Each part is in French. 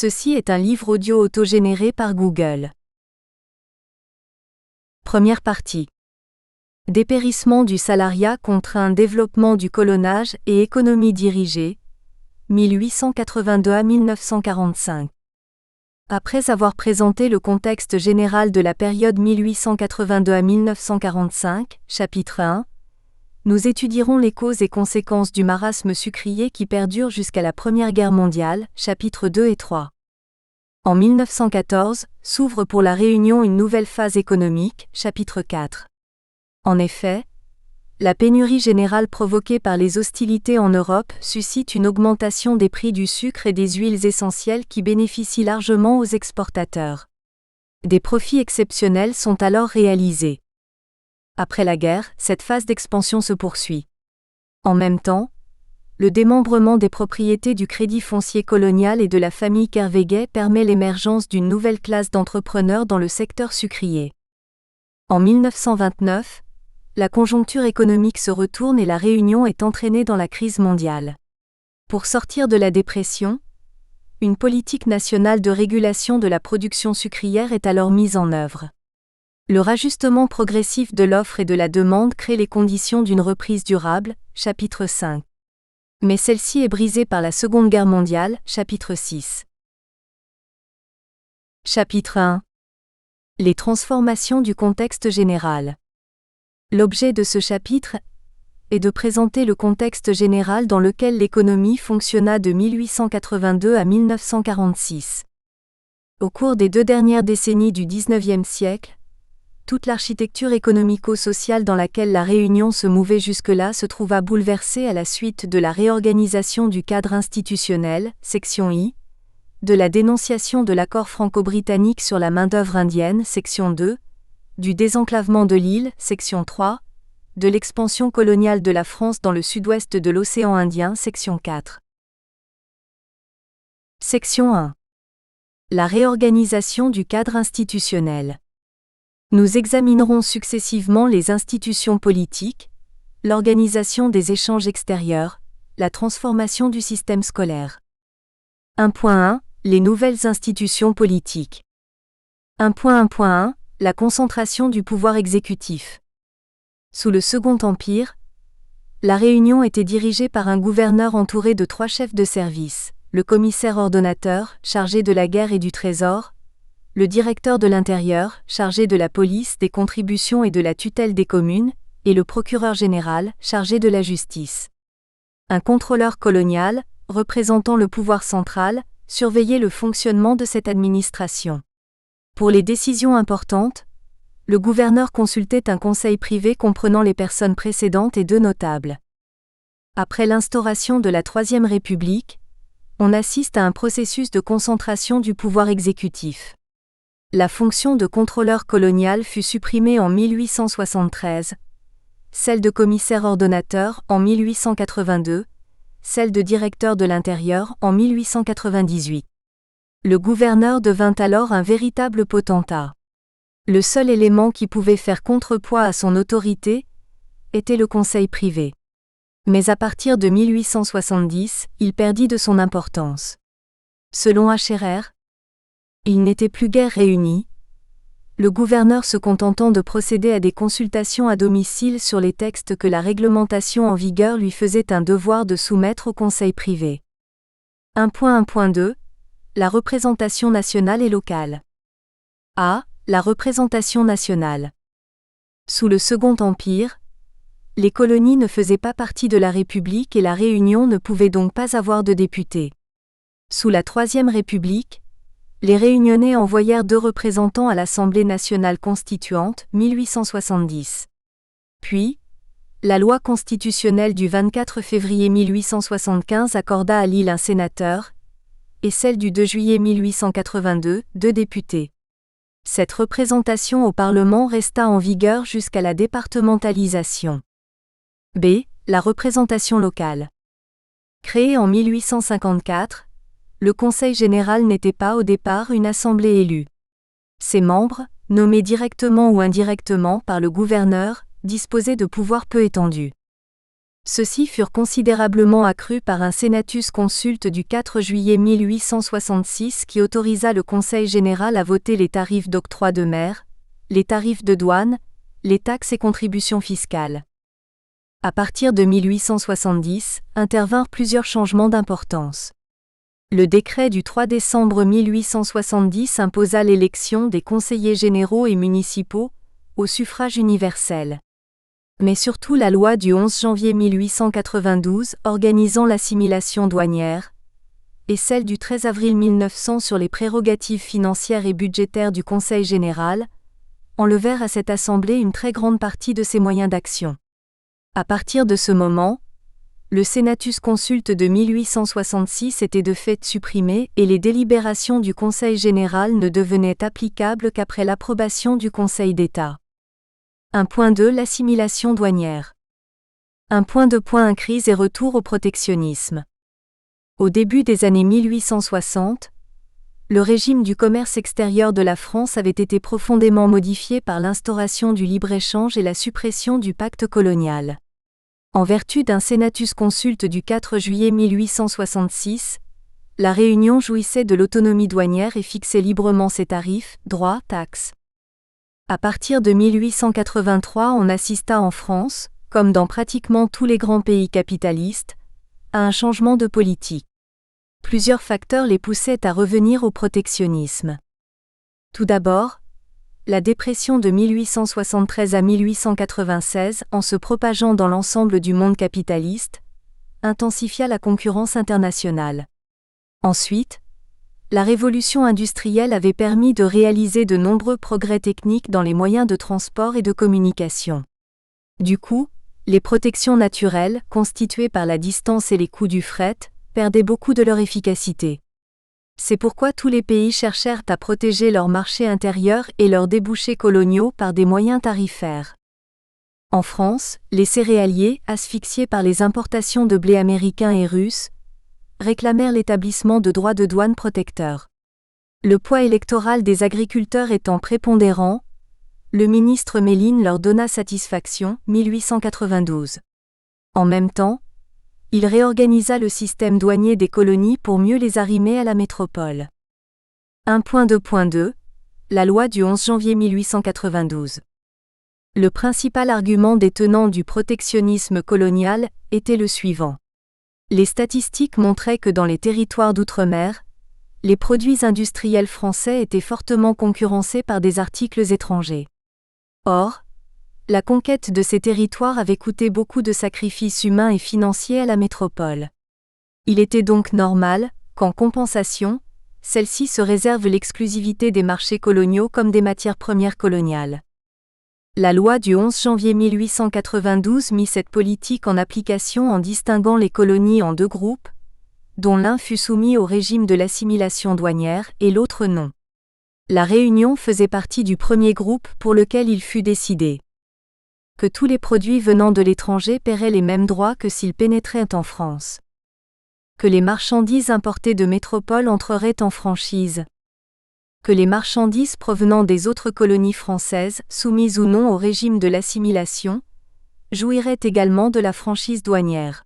Ceci est un livre audio autogénéré par Google. Première partie. Dépérissement du salariat contre un développement du colonnage et économie dirigée, 1882 à 1945. Après avoir présenté le contexte général de la période 1882 à 1945, chapitre 1, nous étudierons les causes et conséquences du marasme sucrier qui perdure jusqu'à la Première Guerre mondiale, chapitres 2 et 3. En 1914, s'ouvre pour la Réunion une nouvelle phase économique, chapitre 4. En effet, la pénurie générale provoquée par les hostilités en Europe suscite une augmentation des prix du sucre et des huiles essentielles qui bénéficient largement aux exportateurs. Des profits exceptionnels sont alors réalisés. Après la guerre, cette phase d'expansion se poursuit. En même temps, le démembrement des propriétés du Crédit foncier colonial et de la famille Kervéguet permet l'émergence d'une nouvelle classe d'entrepreneurs dans le secteur sucrier. En 1929, la conjoncture économique se retourne et la Réunion est entraînée dans la crise mondiale. Pour sortir de la dépression, une politique nationale de régulation de la production sucrière est alors mise en œuvre. Le rajustement progressif de l'offre et de la demande crée les conditions d'une reprise durable, chapitre 5. Mais celle-ci est brisée par la Seconde Guerre mondiale, chapitre 6. Chapitre 1. Les transformations du contexte général. L'objet de ce chapitre est de présenter le contexte général dans lequel l'économie fonctionna de 1882 à 1946. Au cours des 2 dernières décennies du XIXe siècle, toute l'architecture économico-sociale dans laquelle la Réunion se mouvait jusque-là se trouva bouleversée à la suite de la réorganisation du cadre institutionnel, section I, de la dénonciation de l'accord franco-britannique sur la main-d'œuvre indienne, section 2, du désenclavement de l'île, section 3, de l'expansion coloniale de la France dans le sud-ouest de l'océan Indien, section 4. Section 1. La réorganisation du cadre institutionnel. Nous examinerons successivement les institutions politiques, l'organisation des échanges extérieurs, la transformation du système scolaire. 1.1. Les nouvelles institutions politiques. 1.1.1. La concentration du pouvoir exécutif. Sous le Second Empire, la Réunion était dirigée par un gouverneur entouré de 3 chefs de service, le commissaire ordonnateur, chargé de la guerre et du trésor, le directeur de l'intérieur, chargé de la police, des contributions et de la tutelle des communes, et le procureur général, chargé de la justice. Un contrôleur colonial, représentant le pouvoir central, surveillait le fonctionnement de cette administration. Pour les décisions importantes, le gouverneur consultait un conseil privé comprenant les personnes précédentes et 2 notables. Après l'instauration de la Troisième République, on assiste à un processus de concentration du pouvoir exécutif. La fonction de contrôleur colonial fut supprimée en 1873, celle de commissaire ordonnateur en 1882, celle de directeur de l'intérieur en 1898. Le gouverneur devint alors un véritable potentat. Le seul élément qui pouvait faire contrepoids à son autorité était le conseil privé. Mais à partir de 1870, il perdit de son importance. Selon Acherer, il n'était plus guère réuni, le gouverneur se contentant de procéder à des consultations à domicile sur les textes que la réglementation en vigueur lui faisait un devoir de soumettre au conseil privé. 1.1.2. La représentation nationale et locale. A. La représentation nationale. Sous le Second Empire, les colonies ne faisaient pas partie de la République et la Réunion ne pouvait donc pas avoir de députés. Sous la Troisième République, les Réunionnais envoyèrent 2 représentants à l'Assemblée nationale constituante, 1870. Puis, la loi constitutionnelle du 24 février 1875 accorda à l'île un sénateur, et celle du 2 juillet 1882, 2 députés. Cette représentation au Parlement resta en vigueur jusqu'à la départementalisation. B. La représentation locale. Créée en 1854, le Conseil général n'était pas au départ une assemblée élue. Ses membres, nommés directement ou indirectement par le gouverneur, disposaient de pouvoirs peu étendus. Ceux-ci furent considérablement accrus par un Senatus consulte du 4 juillet 1866 qui autorisa le Conseil général à voter les tarifs d'octroi de mer, les tarifs de douane, les taxes et contributions fiscales. À partir de 1870, intervinrent plusieurs changements d'importance. Le décret du 3 décembre 1870 imposa l'élection des conseillers généraux et municipaux, au suffrage universel. Mais surtout la loi du 11 janvier 1892 organisant l'assimilation douanière, et celle du 13 avril 1900 sur les prérogatives financières et budgétaires du Conseil général, enlevèrent à cette assemblée une très grande partie de ses moyens d'action. À partir de ce moment, le Senatus consulte de 1866 était de fait supprimé et les délibérations du Conseil général ne devenaient applicables qu'après l'approbation du Conseil d'État. 1.2 L'assimilation douanière. 1.2 Crise et retour au protectionnisme. Au début des années 1860, le régime du commerce extérieur de la France avait été profondément modifié par l'instauration du libre-échange et la suppression du pacte colonial. En vertu d'un Senatus consulte du 4 juillet 1866, la Réunion jouissait de l'autonomie douanière et fixait librement ses tarifs, droits, taxes. À partir de 1883, on assista en France, comme dans pratiquement tous les grands pays capitalistes, à un changement de politique. Plusieurs facteurs les poussaient à revenir au protectionnisme. Tout d'abord, la dépression de 1873 à 1896, en se propageant dans l'ensemble du monde capitaliste, intensifia la concurrence internationale. Ensuite, la révolution industrielle avait permis de réaliser de nombreux progrès techniques dans les moyens de transport et de communication. Du coup, les protections naturelles, constituées par la distance et les coûts du fret, perdaient beaucoup de leur efficacité. C'est pourquoi tous les pays cherchèrent à protéger leur marché intérieur et leurs débouchés coloniaux par des moyens tarifaires. En France, les céréaliers, asphyxiés par les importations de blé américain et russe, réclamèrent l'établissement de droits de douane protecteurs. Le poids électoral des agriculteurs étant prépondérant, le ministre Méline leur donna satisfaction, 1892. En même temps, il réorganisa le système douanier des colonies pour mieux les arrimer à la métropole. 1.2.2 La loi du 11 janvier 1892. Le principal argument des tenants du protectionnisme colonial était le suivant. Les statistiques montraient que dans les territoires d'outre-mer, les produits industriels français étaient fortement concurrencés par des articles étrangers. Or, la conquête de ces territoires avait coûté beaucoup de sacrifices humains et financiers à la métropole. Il était donc normal, qu'en compensation, celle-ci se réserve l'exclusivité des marchés coloniaux comme des matières premières coloniales. La loi du 11 janvier 1892 mit cette politique en application en distinguant les colonies en deux groupes, dont l'un fut soumis au régime de l'assimilation douanière et l'autre non. La Réunion faisait partie du premier groupe pour lequel il fut décidé que tous les produits venant de l'étranger paieraient les mêmes droits que s'ils pénétraient en France. Que les marchandises importées de métropole entreraient en franchise. Que les marchandises provenant des autres colonies françaises, soumises ou non au régime de l'assimilation, jouiraient également de la franchise douanière.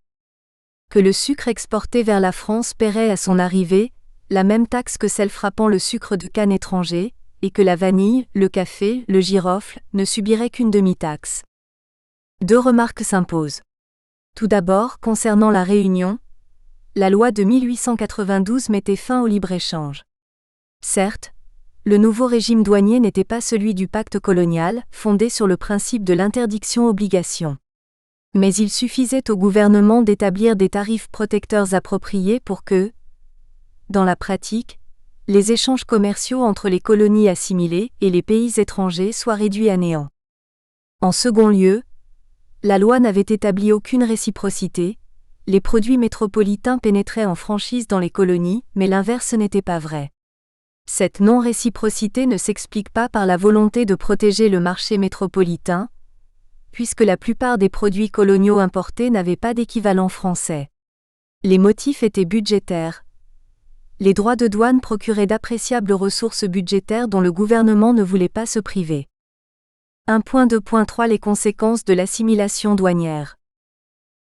Que le sucre exporté vers la France paierait à son arrivée la même taxe que celle frappant le sucre de canne étranger, et que la vanille, le café, le girofle ne subiraient qu'une demi-taxe. Deux remarques s'imposent. Tout d'abord, concernant la Réunion, la loi de 1892 mettait fin au libre-échange. Certes, le nouveau régime douanier n'était pas celui du pacte colonial, fondé sur le principe de l'interdiction-obligation. Mais il suffisait au gouvernement d'établir des tarifs protecteurs appropriés pour que, dans la pratique, les échanges commerciaux entre les colonies assimilées et les pays étrangers soient réduits à néant. En second lieu, la loi n'avait établi aucune réciprocité, les produits métropolitains pénétraient en franchise dans les colonies, mais l'inverse n'était pas vrai. Cette non-réciprocité ne s'explique pas par la volonté de protéger le marché métropolitain, puisque la plupart des produits coloniaux importés n'avaient pas d'équivalent français. Les motifs étaient budgétaires. Les droits de douane procuraient d'appréciables ressources budgétaires dont le gouvernement ne voulait pas se priver. 1.2.3 Les conséquences de l'assimilation douanière.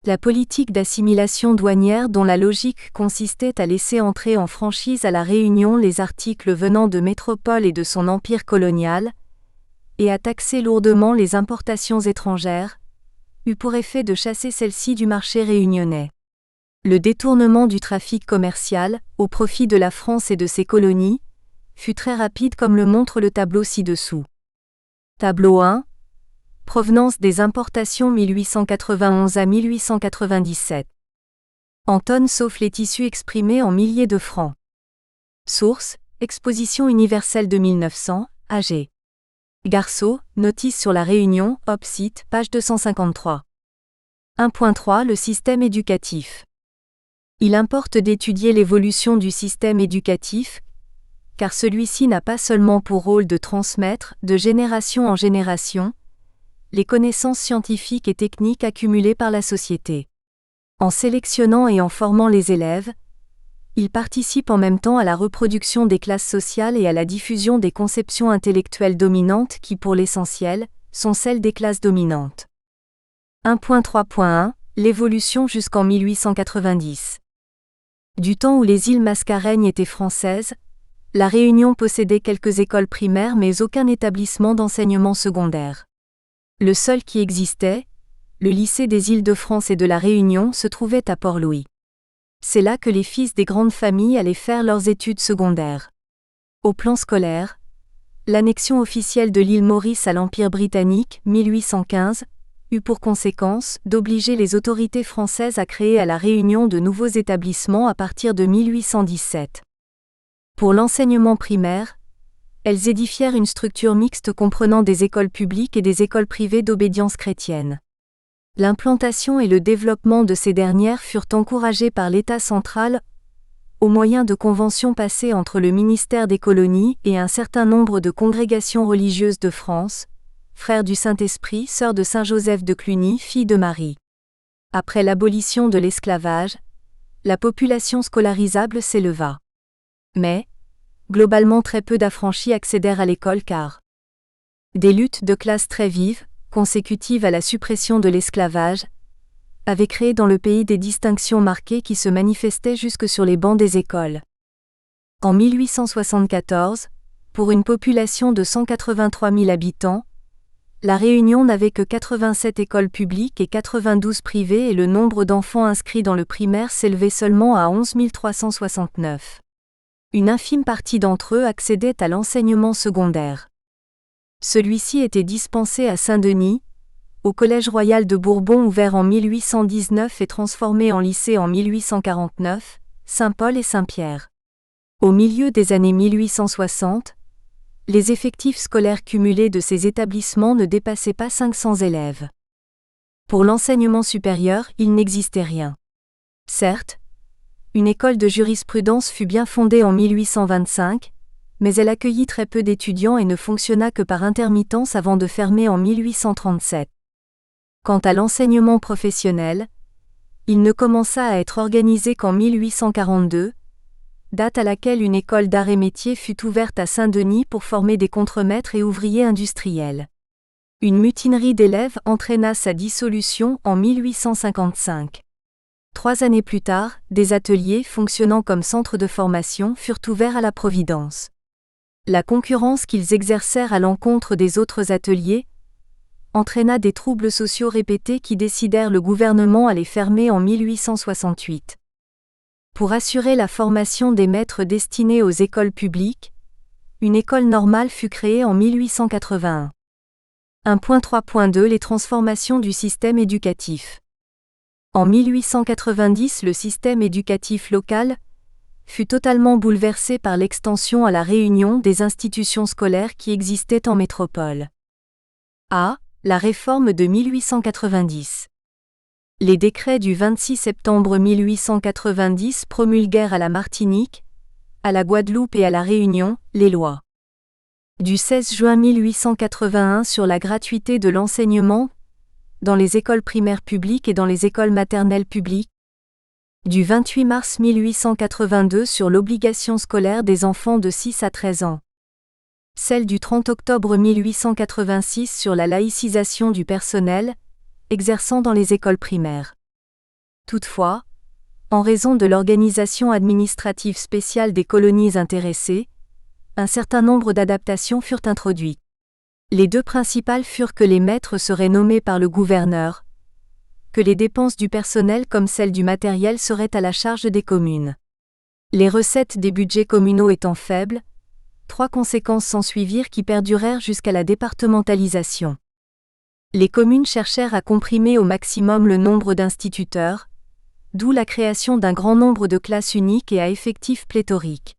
La politique d'assimilation douanière dont la logique consistait à laisser entrer en franchise à La Réunion les articles venant de métropole et de son empire colonial, et à taxer lourdement les importations étrangères, eut pour effet de chasser celles-ci du marché réunionnais. Le détournement du trafic commercial, au profit de la France et de ses colonies, fut très rapide comme le montre le tableau ci-dessous. Tableau 1. Provenance des importations 1891 à 1897. En tonnes sauf les tissus exprimés en milliers de francs. Source, Exposition universelle de 1900, AG. Garceau, Notice sur la Réunion, Opsite, page 253. 1.3 Le système éducatif. Il importe d'étudier l'évolution du système éducatif, car celui-ci n'a pas seulement pour rôle de transmettre, de génération en génération, les connaissances scientifiques et techniques accumulées par la société. En sélectionnant et en formant les élèves, il participe en même temps à la reproduction des classes sociales et à la diffusion des conceptions intellectuelles dominantes qui, pour l'essentiel, sont celles des classes dominantes. 1.3.1 L'évolution jusqu'en 1890. Du temps où les îles Mascareignes étaient françaises, La Réunion possédait quelques écoles primaires mais aucun établissement d'enseignement secondaire. Le seul qui existait, le lycée des Îles-de-France et de La Réunion, se trouvait à Port-Louis. C'est là que les fils des grandes familles allaient faire leurs études secondaires. Au plan scolaire, l'annexion officielle de l'île Maurice à l'Empire britannique, 1815, eut pour conséquence d'obliger les autorités françaises à créer à La Réunion de nouveaux établissements à partir de 1817. Pour l'enseignement primaire, elles édifièrent une structure mixte comprenant des écoles publiques et des écoles privées d'obédience chrétienne. L'implantation et le développement de ces dernières furent encouragés par l'État central au moyen de conventions passées entre le ministère des colonies et un certain nombre de congrégations religieuses de France, frères du Saint-Esprit, sœurs de Saint-Joseph de Cluny, fille de Marie. Après l'abolition de l'esclavage, la population scolarisable s'éleva. Mais, globalement très peu d'affranchis accédèrent à l'école car des luttes de classe très vives, consécutives à la suppression de l'esclavage, avaient créé dans le pays des distinctions marquées qui se manifestaient jusque sur les bancs des écoles. En 1874, pour une population de 183 000 habitants, La Réunion n'avait que 87 écoles publiques et 92 privées et le nombre d'enfants inscrits dans le primaire s'élevait seulement à 11 369. Une infime partie d'entre eux accédait à l'enseignement secondaire. Celui-ci était dispensé à Saint-Denis, au Collège royal de Bourbon ouvert en 1819 et transformé en lycée en 1849, Saint-Paul et Saint-Pierre. Au milieu des années 1860, les effectifs scolaires cumulés de ces établissements ne dépassaient pas 500 élèves. Pour l'enseignement supérieur, il n'existait rien. Certes, une école de jurisprudence fut bien fondée en 1825, mais elle accueillit très peu d'étudiants et ne fonctionna que par intermittence avant de fermer en 1837. Quant à l'enseignement professionnel, il ne commença à être organisé qu'en 1842, date à laquelle une école d'arts et métiers fut ouverte à Saint-Denis pour former des contremaîtres et ouvriers industriels. Une mutinerie d'élèves entraîna sa dissolution en 1855. 3 années plus tard, des ateliers fonctionnant comme centres de formation furent ouverts à la Providence. La concurrence qu'ils exercèrent à l'encontre des autres ateliers entraîna des troubles sociaux répétés qui décidèrent le gouvernement à les fermer en 1868. Pour assurer la formation des maîtres destinés aux écoles publiques, une école normale fut créée en 1881. 1.3.2 Les transformations du système éducatif. En 1890, le système éducatif local fut totalement bouleversé par l'extension à La Réunion des institutions scolaires qui existaient en métropole. A. La réforme de 1890. Les décrets du 26 septembre 1890 promulguèrent à la Martinique, à la Guadeloupe et à La Réunion, les lois du 16 juin 1881 sur la gratuité de l'enseignement dans les écoles primaires publiques et dans les écoles maternelles publiques, du 28 mars 1882 sur l'obligation scolaire des enfants de 6 à 13 ans, celle du 30 octobre 1886 sur la laïcisation du personnel exerçant dans les écoles primaires. Toutefois, en raison de l'organisation administrative spéciale des colonies intéressées, un certain nombre d'adaptations furent introduites. Les deux principales furent que les maîtres seraient nommés par le gouverneur, que les dépenses du personnel comme celles du matériel seraient à la charge des communes. Les recettes des budgets communaux étant faibles, 3 conséquences s'ensuivirent qui perdurèrent jusqu'à la départementalisation. Les communes cherchèrent à comprimer au maximum le nombre d'instituteurs, d'où la création d'un grand nombre de classes uniques et à effectifs pléthoriques.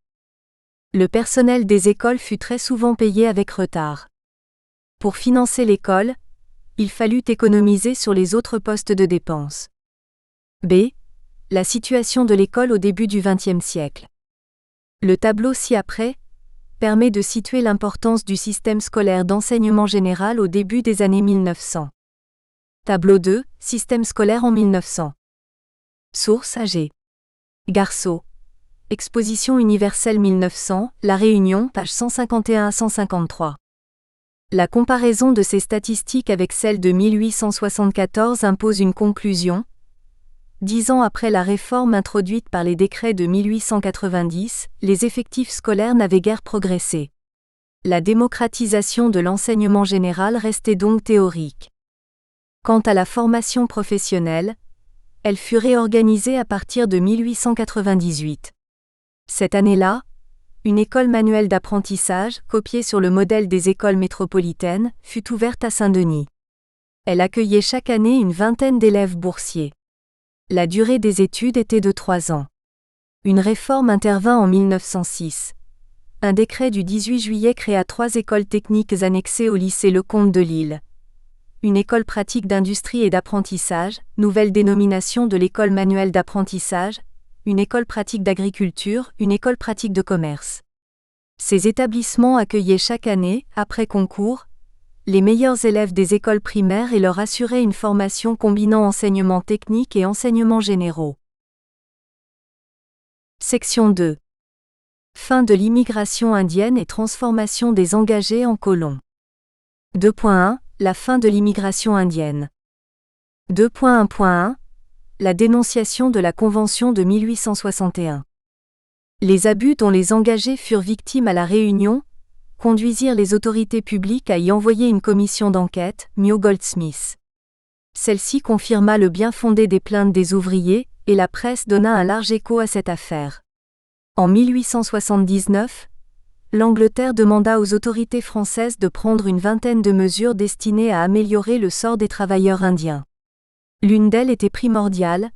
Le personnel des écoles fut très souvent payé avec retard. Pour financer l'école, il fallut économiser sur les autres postes de dépenses. B. La situation de l'école au début du XXe siècle. Le tableau ci-après permet de situer l'importance du système scolaire d'enseignement général au début des années 1900. Tableau 2, système scolaire en 1900. Source AG. Garceau. Exposition universelle 1900, La Réunion, page 151 à 153. La comparaison de ces statistiques avec celles de 1874 impose une conclusion. 10 ans après la réforme introduite par les décrets de 1890, les effectifs scolaires n'avaient guère progressé. La démocratisation de l'enseignement général restait donc théorique. Quant à la formation professionnelle, elle fut réorganisée à partir de 1898. Cette année-là, une école manuelle d'apprentissage, copiée sur le modèle des écoles métropolitaines, fut ouverte à Saint-Denis. Elle accueillait chaque année une vingtaine d'élèves boursiers. La durée des études était de 3 ans. Une réforme intervint en 1906. Un décret du 18 juillet créa 3 écoles techniques annexées au lycée Lecomte de Lille. Une école pratique d'industrie et d'apprentissage, nouvelle dénomination de l'école manuelle d'apprentissage, une école pratique d'agriculture, une école pratique de commerce. Ces établissements accueillaient chaque année, après concours, les meilleurs élèves des écoles primaires et leur assuraient une formation combinant enseignement technique et enseignements généraux. Section 2. Fin de l'immigration indienne et transformation des engagés en colons. 2.1. La fin de l'immigration indienne. 2.1.1. La dénonciation de la Convention de 1861. Les abus dont les engagés furent victimes à La Réunion conduisirent les autorités publiques à y envoyer une commission d'enquête, Mio-Goldsmith. Celle-ci confirma le bien-fondé des plaintes des ouvriers, et la presse donna un large écho à cette affaire. En 1879, l'Angleterre demanda aux autorités françaises de prendre une vingtaine de mesures destinées à améliorer le sort des travailleurs indiens. L'une d'elles était primordiale,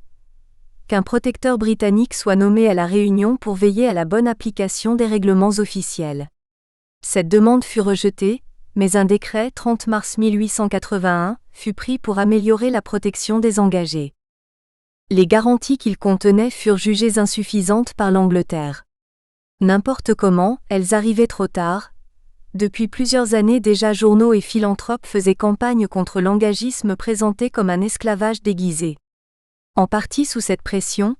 qu'un protecteur britannique soit nommé à La Réunion pour veiller à la bonne application des règlements officiels. Cette demande fut rejetée, mais un décret 30 mars 1881 fut pris pour améliorer la protection des engagés. Les garanties qu'il contenait furent jugées insuffisantes par l'Angleterre. N'importe comment, elles arrivaient trop tard. Depuis plusieurs années déjà, journaux et philanthropes faisaient campagne contre l'engagisme présenté comme un esclavage déguisé. En partie sous cette pression,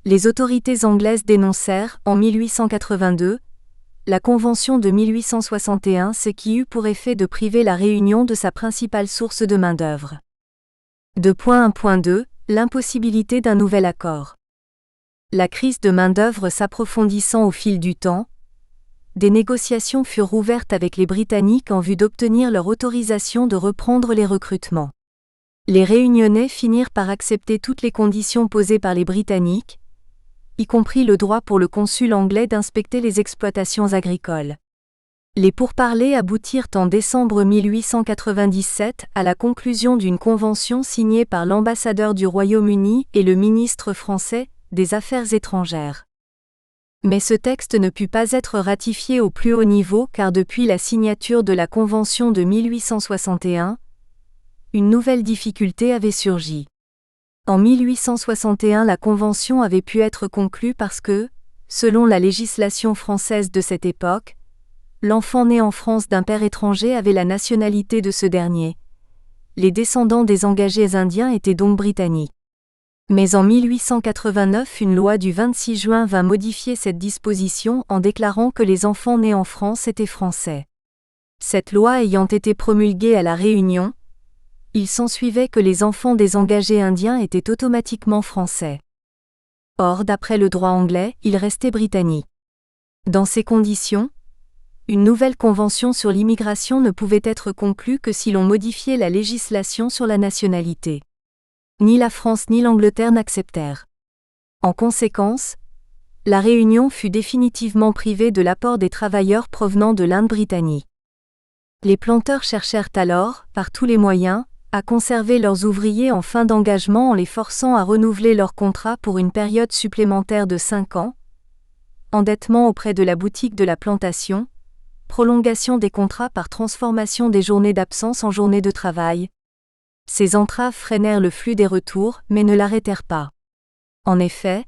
les autorités anglaises dénoncèrent, en 1882, la Convention de 1861, ce qui eut pour effet de priver La Réunion de sa principale source de main-d'œuvre. 2.1.2. L'impossibilité d'un nouvel accord. La crise de main-d'œuvre s'approfondissant au fil du temps, des négociations furent ouvertes avec les Britanniques en vue d'obtenir leur autorisation de reprendre les recrutements. Les Réunionnais finirent par accepter toutes les conditions posées par les Britanniques, y compris le droit pour le consul anglais d'inspecter les exploitations agricoles. Les pourparlers aboutirent en décembre 1897 à la conclusion d'une convention signée par l'ambassadeur du Royaume-Uni et le ministre français des Affaires étrangères. Mais ce texte ne put pas être ratifié au plus haut niveau car depuis la signature de la Convention de 1861, une nouvelle difficulté avait surgi. En 1861, la Convention avait pu être conclue parce que, selon la législation française de cette époque, l'enfant né en France d'un père étranger avait la nationalité de ce dernier. Les descendants des engagés indiens étaient donc britanniques. Mais en 1889, une loi du 26 juin vint modifier cette disposition en déclarant que les enfants nés en France étaient français. Cette loi ayant été promulguée à La Réunion, Il s'ensuivait que les enfants des engagés indiens étaient automatiquement français. Or, d'après le droit anglais, ils restaient britanniques. Dans ces conditions, une nouvelle convention sur l'immigration ne pouvait être conclue que si l'on modifiait la législation sur la nationalité. Ni la France ni l'Angleterre n'acceptèrent. En conséquence, la Réunion fut définitivement privée de l'apport des travailleurs provenant de l'Inde britannique. Les planteurs cherchèrent alors, par tous les moyens, à conserver leurs ouvriers en fin d'engagement en les forçant à renouveler leur contrat pour une période supplémentaire de 5 ans, endettement auprès de la boutique de la plantation, prolongation des contrats par transformation des journées d'absence en journées de travail. Ces entraves freinèrent le flux des retours, mais ne l'arrêtèrent pas. En effet,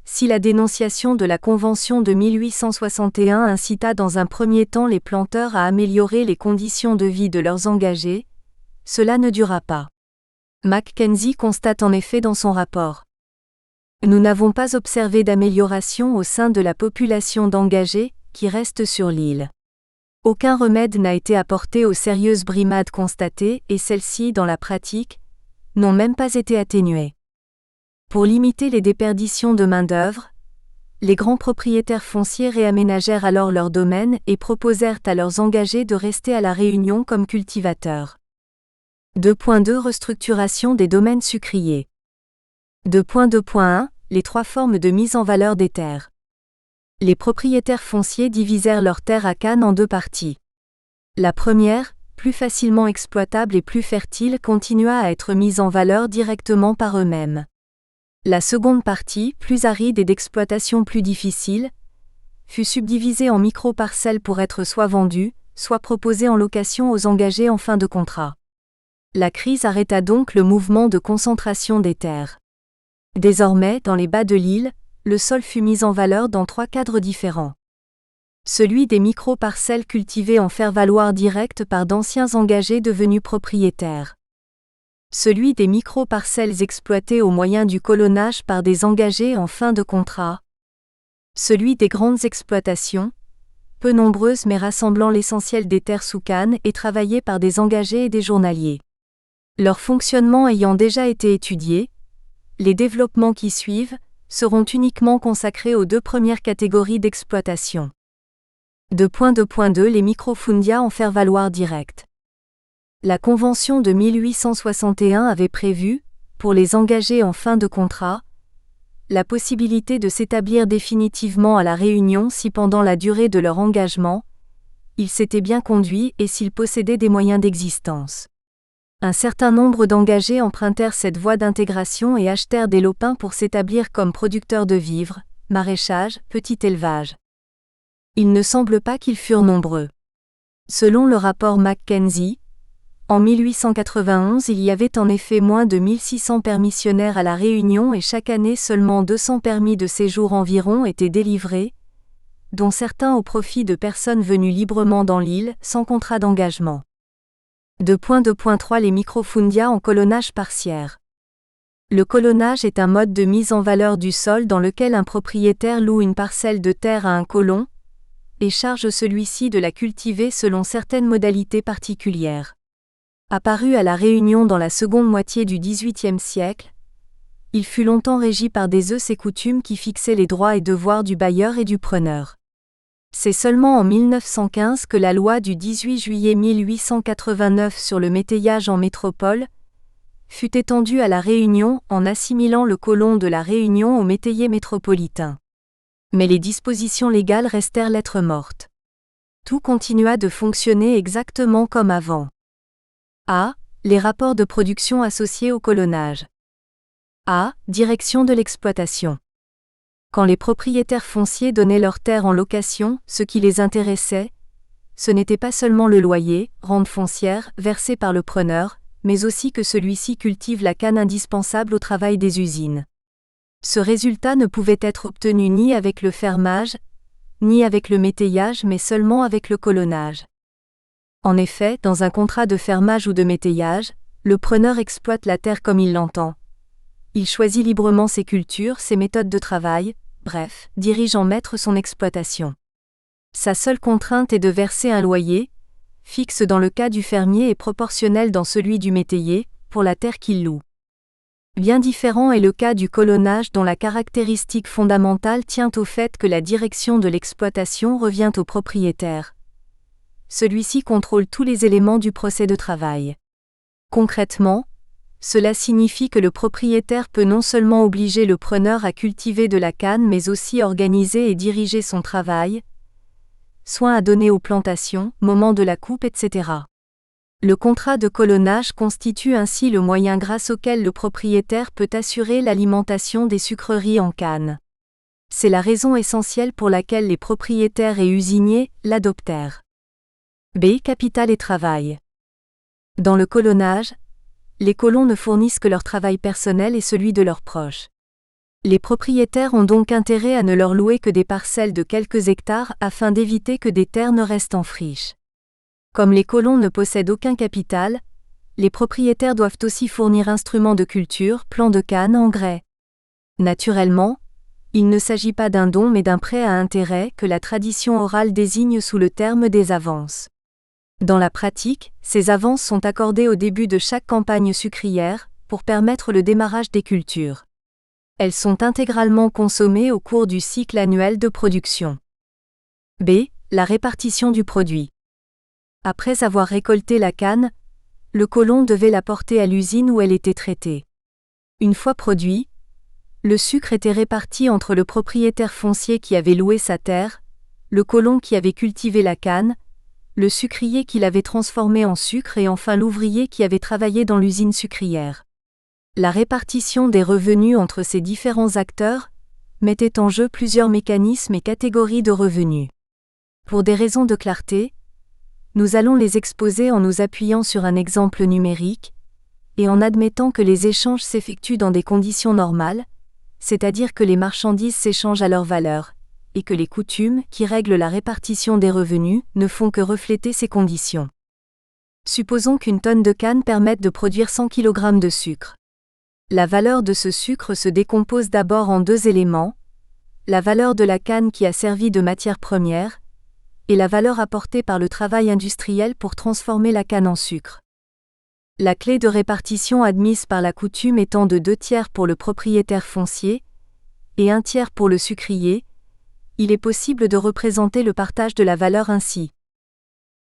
si la dénonciation de la Convention de 1861 incita dans un premier temps les planteurs à améliorer les conditions de vie de leurs engagés, cela ne dura pas. Mackenzie constate en effet dans son rapport: nous n'avons pas observé d'amélioration au sein de la population d'engagés qui reste sur l'île. Aucun remède n'a été apporté aux sérieuses brimades constatées et celles-ci, dans la pratique, n'ont même pas été atténuées. Pour limiter les déperditions de main-d'œuvre, les grands propriétaires fonciers réaménagèrent alors leurs domaines et proposèrent à leurs engagés de rester à la Réunion comme cultivateurs. 2.2 Restructuration des domaines sucriers. 2.2.1 Les 3 formes de mise en valeur des terres. Les propriétaires fonciers divisèrent leurs terres à Cannes en 2 parties. La première, plus facilement exploitable et plus fertile, continua à être mise en valeur directement par eux-mêmes. La seconde partie, plus aride et d'exploitation plus difficile, fut subdivisée en micro-parcelles pour être soit vendue, soit proposée en location aux engagés en fin de contrat. La crise arrêta donc le mouvement de concentration des terres. Désormais, dans les bas de l'île, le sol fut mis en valeur dans 3 cadres différents. Celui des micro-parcelles cultivées en faire-valoir direct par d'anciens engagés devenus propriétaires. Celui des micro-parcelles exploitées au moyen du colonnage par des engagés en fin de contrat. Celui des grandes exploitations, peu nombreuses mais rassemblant l'essentiel des terres sous canne et travaillées par des engagés et des journaliers. Leur fonctionnement ayant déjà été étudié, les développements qui suivent seront uniquement consacrés aux 2 premières catégories d'exploitation. 2.2.2 Les microfundia en faire-valoir direct. La Convention de 1861 avait prévu, pour les engagés en fin de contrat, la possibilité de s'établir définitivement à la Réunion si pendant la durée de leur engagement, ils s'étaient bien conduits et s'ils possédaient des moyens d'existence. Un certain nombre d'engagés empruntèrent cette voie d'intégration et achetèrent des lopins pour s'établir comme producteurs de vivres, maraîchage, petit élevage. Il ne semble pas qu'ils furent nombreux. Selon le rapport Mackenzie, en 1891 il y avait en effet moins de 1600 permissionnaires à la Réunion et chaque année seulement 200 permis de séjour environ étaient délivrés, dont certains au profit de personnes venues librement dans l'île, sans contrat d'engagement. 2.2.3 Les microfundia en colonnage partiaire. Le colonnage est un mode de mise en valeur du sol dans lequel un propriétaire loue une parcelle de terre à un colon et charge celui-ci de la cultiver selon certaines modalités particulières. Apparu à La Réunion dans la seconde moitié du XVIIIe siècle, il fut longtemps régi par des us et coutumes qui fixaient les droits et devoirs du bailleur et du preneur. C'est seulement en 1915 que la loi du 18 juillet 1889 sur le métayage en métropole fut étendue à La Réunion en assimilant le colon de La Réunion au métayer métropolitain. Mais les dispositions légales restèrent lettre morte. Tout continua de fonctionner exactement comme avant. A. Les rapports de production associés au colonnage. A. Direction de l'exploitation. Quand les propriétaires fonciers donnaient leurs terres en location, ce qui les intéressait, ce n'était pas seulement le loyer, rente foncière, versé par le preneur, mais aussi que celui-ci cultive la canne indispensable au travail des usines. Ce résultat ne pouvait être obtenu ni avec le fermage, ni avec le métayage mais seulement avec le colonnage. En effet, dans un contrat de fermage ou de métayage, le preneur exploite la terre comme il l'entend. Il choisit librement ses cultures, ses méthodes de travail, bref, dirige en maître son exploitation. Sa seule contrainte est de verser un loyer, fixe dans le cas du fermier et proportionnel dans celui du métayer, pour la terre qu'il loue. Bien différent est le cas du colonnage dont la caractéristique fondamentale tient au fait que la direction de l'exploitation revient au propriétaire. Celui-ci contrôle tous les éléments du procès de travail. Concrètement, cela signifie que le propriétaire peut non seulement obliger le preneur à cultiver de la canne mais aussi organiser et diriger son travail, soin à donner aux plantations, moment de la coupe, etc. Le contrat de colonnage constitue ainsi le moyen grâce auquel le propriétaire peut assurer l'alimentation des sucreries en canne. C'est la raison essentielle pour laquelle les propriétaires et usiniers l'adoptèrent. B. Capital et travail. Dans le colonnage, les colons ne fournissent que leur travail personnel et celui de leurs proches. Les propriétaires ont donc intérêt à ne leur louer que des parcelles de quelques hectares afin d'éviter que des terres ne restent en friche. Comme les colons ne possèdent aucun capital, les propriétaires doivent aussi fournir instruments de culture, plants de canne, engrais. Naturellement, il ne s'agit pas d'un don mais d'un prêt à intérêt que la tradition orale désigne sous le terme des avances. Dans la pratique, ces avances sont accordées au début de chaque campagne sucrière, pour permettre le démarrage des cultures. Elles sont intégralement consommées au cours du cycle annuel de production. B. La répartition du produit. Après avoir récolté la canne, le colon devait la porter à l'usine où elle était traitée. Une fois produit, le sucre était réparti entre le propriétaire foncier qui avait loué sa terre, le colon qui avait cultivé la canne, le sucrier qui l'avait transformée en sucre et enfin l'ouvrier qui avait travaillé dans l'usine sucrière. La répartition des revenus entre ces différents acteurs mettait en jeu plusieurs mécanismes et catégories de revenus. Pour des raisons de clarté, nous allons les exposer en nous appuyant sur un exemple numérique, et en admettant que les échanges s'effectuent dans des conditions normales, c'est-à-dire que les marchandises s'échangent à leur valeur, et que les coutumes, qui règlent la répartition des revenus, ne font que refléter ces conditions. Supposons qu'une tonne de canne permette de produire 100 kg de sucre. La valeur de ce sucre se décompose d'abord en deux éléments, la valeur de la canne qui a servi de matière première, et la valeur apportée par le travail industriel pour transformer la canne en sucre. La clé de répartition admise par la coutume étant de 2/3 pour le propriétaire foncier et 1/3 pour le sucrier, il est possible de représenter le partage de la valeur ainsi.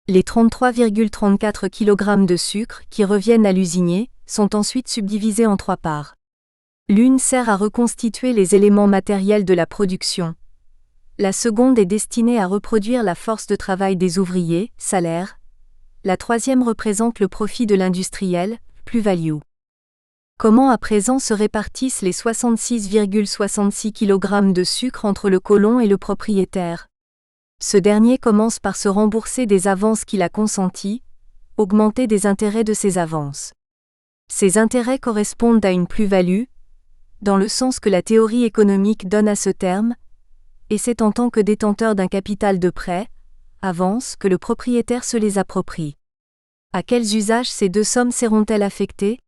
Les 33,34 kg de sucre qui reviennent à l'usinier sont ensuite subdivisés en 3 parts. L'une sert à reconstituer les éléments matériels de la production. La seconde est destinée à reproduire la force de travail des ouvriers, salaire. La troisième représente le profit de l'industriel, plus-value. Comment à présent se répartissent les 66,66 kg de sucre entre le colon et le propriétaire? Ce dernier commence par se rembourser des avances qu'il a consenties, augmenter des intérêts de ces avances. Ces intérêts correspondent à une plus-value, dans le sens que la théorie économique donne à ce terme, et c'est en tant que détenteur d'un capital de prêt, avance, que le propriétaire se les approprie. À quels usages ces deux sommes seront-elles affectées?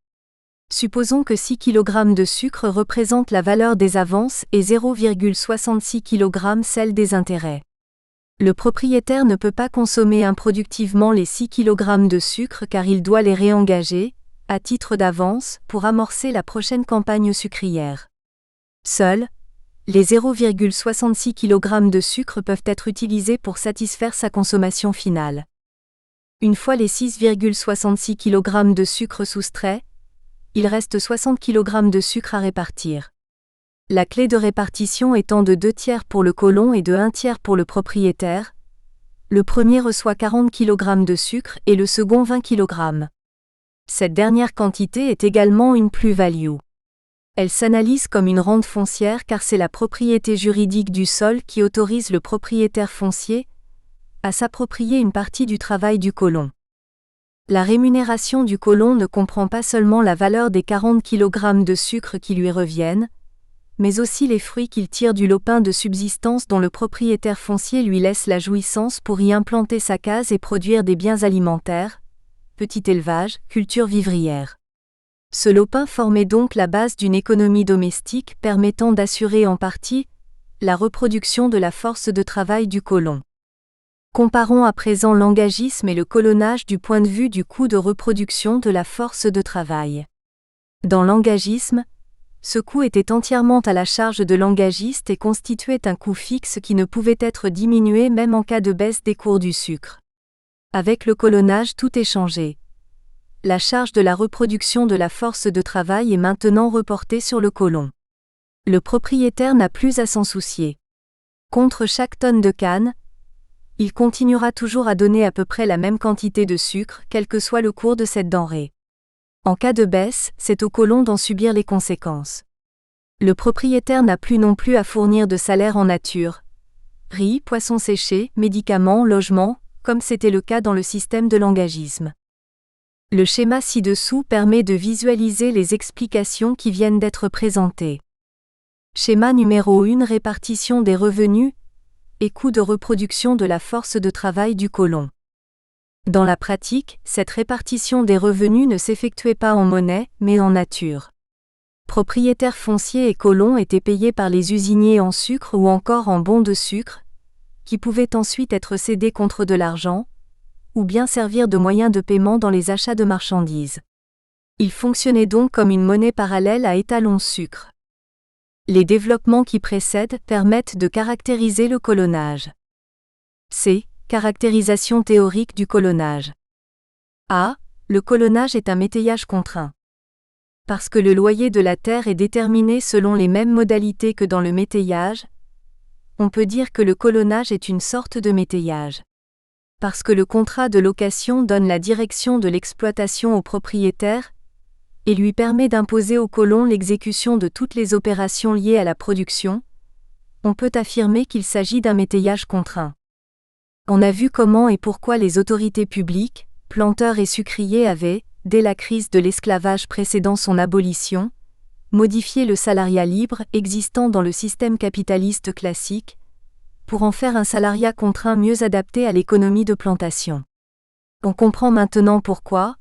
Supposons que 6 kg de sucre représentent la valeur des avances et 0,66 kg celle des intérêts. Le propriétaire ne peut pas consommer improductivement les 6 kg de sucre car il doit les réengager, à titre d'avance, pour amorcer la prochaine campagne sucrière. Seuls, les 0,66 kg de sucre peuvent être utilisés pour satisfaire sa consommation finale. Une fois les 6,66 kg de sucre soustraits, il reste 60 kg de sucre à répartir. La clé de répartition étant de 2/3 pour le colon et de 1/3 pour le propriétaire, le premier reçoit 40 kg de sucre et le second 20 kg. Cette dernière quantité est également une plus-value. Elle s'analyse comme une rente foncière car c'est la propriété juridique du sol qui autorise le propriétaire foncier à s'approprier une partie du travail du colon. La rémunération du colon ne comprend pas seulement la valeur des 40 kg de sucre qui lui reviennent, mais aussi les fruits qu'il tire du lopin de subsistance dont le propriétaire foncier lui laisse la jouissance pour y implanter sa case et produire des biens alimentaires, petit élevage, culture vivrière. Ce lopin formait donc la base d'une économie domestique permettant d'assurer en partie la reproduction de la force de travail du colon. Comparons à présent l'engagisme et le colonnage du point de vue du coût de reproduction de la force de travail. Dans l'engagisme, ce coût était entièrement à la charge de l'engagiste et constituait un coût fixe qui ne pouvait être diminué même en cas de baisse des cours du sucre. Avec le colonnage, tout est changé. La charge de la reproduction de la force de travail est maintenant reportée sur le colon. Le propriétaire n'a plus à s'en soucier. Contre chaque tonne de canne, il continuera toujours à donner à peu près la même quantité de sucre, quel que soit le cours de cette denrée. En cas de baisse, c'est au colon d'en subir les conséquences. Le propriétaire n'a plus non plus à fournir de salaire en nature. Riz, poissons séchés, médicaments, logements, comme c'était le cas dans le système de l'engagisme. Le schéma ci-dessous permet de visualiser les explications qui viennent d'être présentées. Schéma numéro 1: répartition des revenus et coûts de reproduction de la force de travail du colon. Dans la pratique, cette répartition des revenus ne s'effectuait pas en monnaie, mais en nature. Propriétaires fonciers et colons étaient payés par les usiniers en sucre ou encore en bons de sucre, qui pouvaient ensuite être cédés contre de l'argent, ou bien servir de moyen de paiement dans les achats de marchandises. Il fonctionnait donc comme une monnaie parallèle à étalon sucre. Les développements qui précèdent permettent de caractériser le colonnage. C. Caractérisation théorique du colonnage. A. Le colonnage est un métayage contraint. Parce que le loyer de la terre est déterminé selon les mêmes modalités que dans le métayage, on peut dire que le colonnage est une sorte de métayage. Parce que le contrat de location donne la direction de l'exploitation au propriétaire et lui permet d'imposer au colon l'exécution de toutes les opérations liées à la production, on peut affirmer qu'il s'agit d'un métayage contraint. On a vu comment et pourquoi les autorités publiques, planteurs et sucriers avaient, dès la crise de l'esclavage précédant son abolition, modifié le salariat libre existant dans le système capitaliste classique, pour en faire un salariat contraint mieux adapté à l'économie de plantation. On comprend maintenant pourquoi,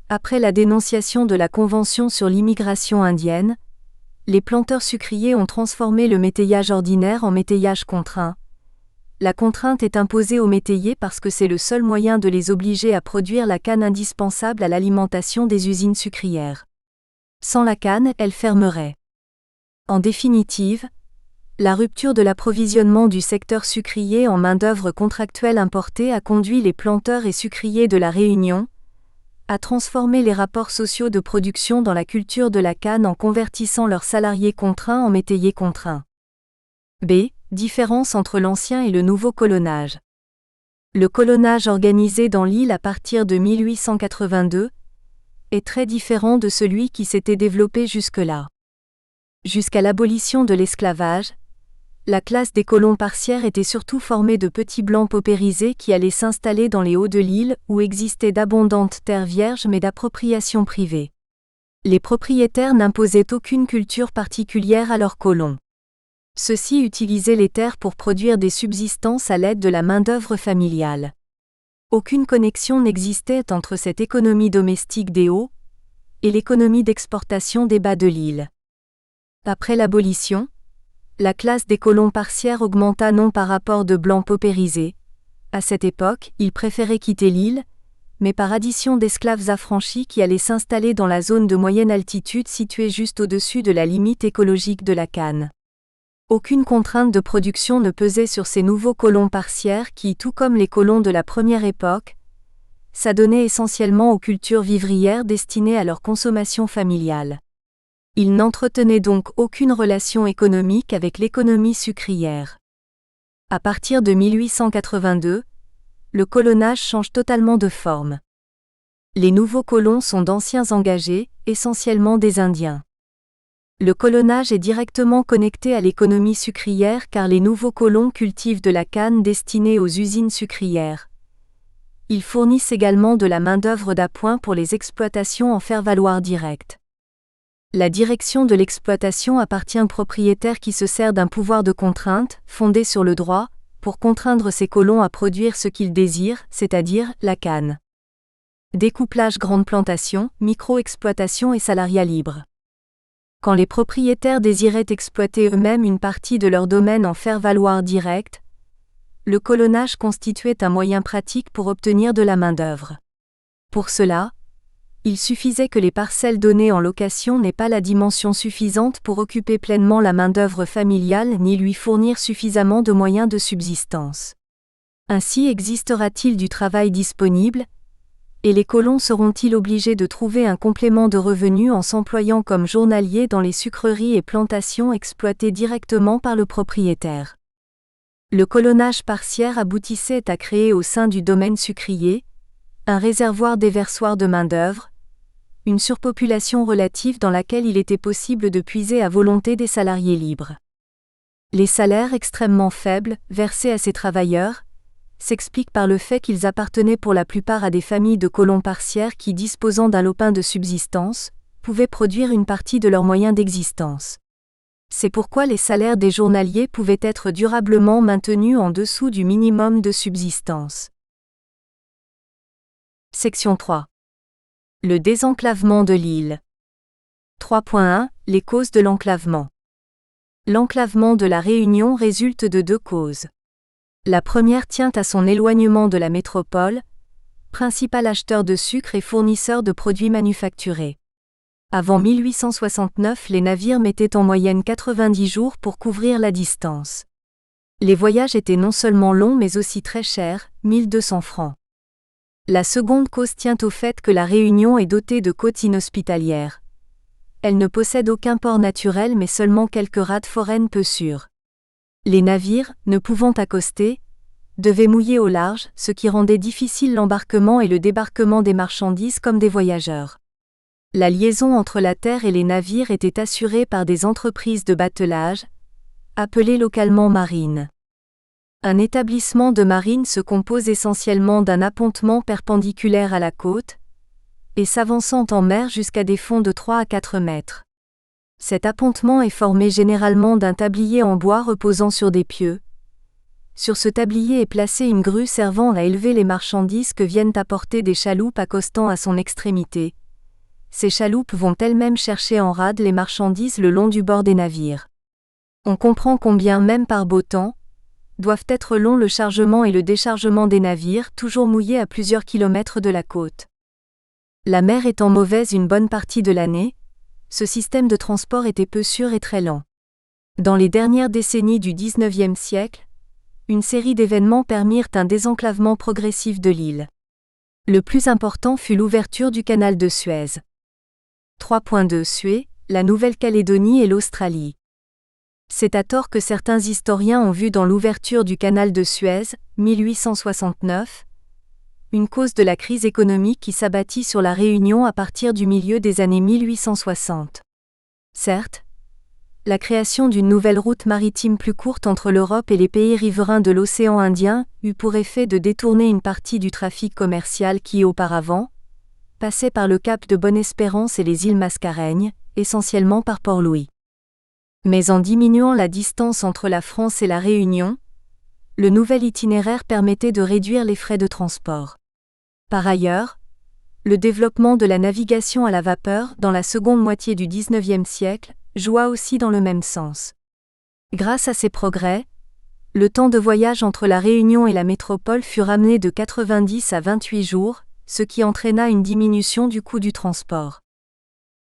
après la dénonciation de la Convention sur l'immigration indienne, les planteurs sucriers ont transformé le métayage ordinaire en métayage contraint. La contrainte est imposée aux métayers parce que c'est le seul moyen de les obliger à produire la canne indispensable à l'alimentation des usines sucrières. Sans la canne, elles fermeraient. En définitive, la rupture de l'approvisionnement du secteur sucrier en main-d'œuvre contractuelle importée a conduit les planteurs et sucriers de la Réunion à transformer les rapports sociaux de production dans la culture de la canne en convertissant leurs salariés contraints en métayers contraints. B. Différence entre l'ancien et le nouveau colonnage. Le colonnage organisé dans l'île à partir de 1882 est très différent de celui qui s'était développé jusque-là. Jusqu'à l'abolition de l'esclavage, la classe des colons parcières était surtout formée de petits blancs paupérisés qui allaient s'installer dans les hauts de l'île où existaient d'abondantes terres vierges mais d'appropriation privée. Les propriétaires n'imposaient aucune culture particulière à leurs colons. Ceux-ci utilisaient les terres pour produire des subsistances à l'aide de la main-d'œuvre familiale. Aucune connexion n'existait entre cette économie domestique des hauts et l'économie d'exportation des bas de l'île. Après l'abolition, la classe des colons parcières augmenta non par rapport de blancs paupérisés. À cette époque, ils préféraient quitter l'île, mais par addition d'esclaves affranchis qui allaient s'installer dans la zone de moyenne altitude située juste au-dessus de la limite écologique de la canne. Aucune contrainte de production ne pesait sur ces nouveaux colons parcières qui, tout comme les colons de la première époque, s'adonnaient essentiellement aux cultures vivrières destinées à leur consommation familiale. Ils n'entretenaient donc aucune relation économique avec l'économie sucrière. À partir de 1882, le colonnage change totalement de forme. Les nouveaux colons sont d'anciens engagés, essentiellement des Indiens. Le colonnage est directement connecté à l'économie sucrière car les nouveaux colons cultivent de la canne destinée aux usines sucrières. Ils fournissent également de la main-d'œuvre d'appoint pour les exploitations en faire-valoir direct. La direction de l'exploitation appartient au propriétaire qui se sert d'un pouvoir de contrainte, fondé sur le droit, pour contraindre ses colons à produire ce qu'ils désirent, c'est-à-dire la canne. Découplage grande plantation, micro-exploitation et salariat libre. Quand les propriétaires désiraient exploiter eux-mêmes une partie de leur domaine en faire-valoir direct, le colonnage constituait un moyen pratique pour obtenir de la main-d'œuvre. Pour cela, il suffisait que les parcelles données en location n'aient pas la dimension suffisante pour occuper pleinement la main-d'œuvre familiale ni lui fournir suffisamment de moyens de subsistance. Ainsi existera-t-il du travail disponible, et les colons seront-ils obligés de trouver un complément de revenus en s'employant comme journaliers dans les sucreries et plantations exploitées directement par le propriétaire. Le colonnage partiaire aboutissait à créer au sein du domaine sucrier un réservoir déversoir de main-d'œuvre, une surpopulation relative dans laquelle il était possible de puiser à volonté des salariés libres. Les salaires extrêmement faibles, versés à ces travailleurs, s'expliquent par le fait qu'ils appartenaient pour la plupart à des familles de colons partiaires qui, disposant d'un lopin de subsistance, pouvaient produire une partie de leurs moyens d'existence. C'est pourquoi les salaires des journaliers pouvaient être durablement maintenus en dessous du minimum de subsistance. Section 3. Le désenclavement de l'île. 3.1 Les causes de l'enclavement. L'enclavement de la Réunion résulte de deux causes. La première tient à son éloignement de la métropole, principal acheteur de sucre et fournisseur de produits manufacturés. Avant 1869, les navires mettaient en moyenne 90 jours pour couvrir la distance. Les voyages étaient non seulement longs mais aussi très chers, 1200 francs. La seconde cause tient au fait que la Réunion est dotée de côtes inhospitalières. Elle ne possède aucun port naturel mais seulement quelques rades foraines peu sûres. Les navires, ne pouvant accoster, devaient mouiller au large, ce qui rendait difficile l'embarquement et le débarquement des marchandises comme des voyageurs. La liaison entre la terre et les navires était assurée par des entreprises de batelage, appelées localement marines. Un établissement de marine se compose essentiellement d'un appontement perpendiculaire à la côte, et s'avançant en mer jusqu'à des fonds de 3 à 4 mètres. Cet appontement est formé généralement d'un tablier en bois reposant sur des pieux. Sur ce tablier est placée une grue servant à élever les marchandises que viennent apporter des chaloupes accostant à son extrémité. Ces chaloupes vont elles-mêmes chercher en rade les marchandises le long du bord des navires. On comprend combien, même par beau temps, doivent être longs le chargement et le déchargement des navires, toujours mouillés à plusieurs kilomètres de la côte. La mer étant mauvaise une bonne partie de l'année, ce système de transport était peu sûr et très lent. Dans les dernières décennies du XIXe siècle, une série d'événements permirent un désenclavement progressif de l'île. Le plus important fut l'ouverture du canal de Suez. 3.2 Suez, la Nouvelle-Calédonie et l'Australie. C'est à tort que certains historiens ont vu dans l'ouverture du canal de Suez, 1869, une cause de la crise économique qui s'abattit sur la Réunion à partir du milieu des années 1860. Certes, la création d'une nouvelle route maritime plus courte entre l'Europe et les pays riverains de l'océan Indien eut pour effet de détourner une partie du trafic commercial qui, auparavant, passait par le cap de Bonne-Espérance et les îles Mascareignes, essentiellement par Port-Louis. Mais en diminuant la distance entre la France et la Réunion, le nouvel itinéraire permettait de réduire les frais de transport. Par ailleurs, le développement de la navigation à la vapeur dans la seconde moitié du XIXe siècle joua aussi dans le même sens. Grâce à ces progrès, le temps de voyage entre la Réunion et la métropole fut ramené de 90 à 28 jours, ce qui entraîna une diminution du coût du transport.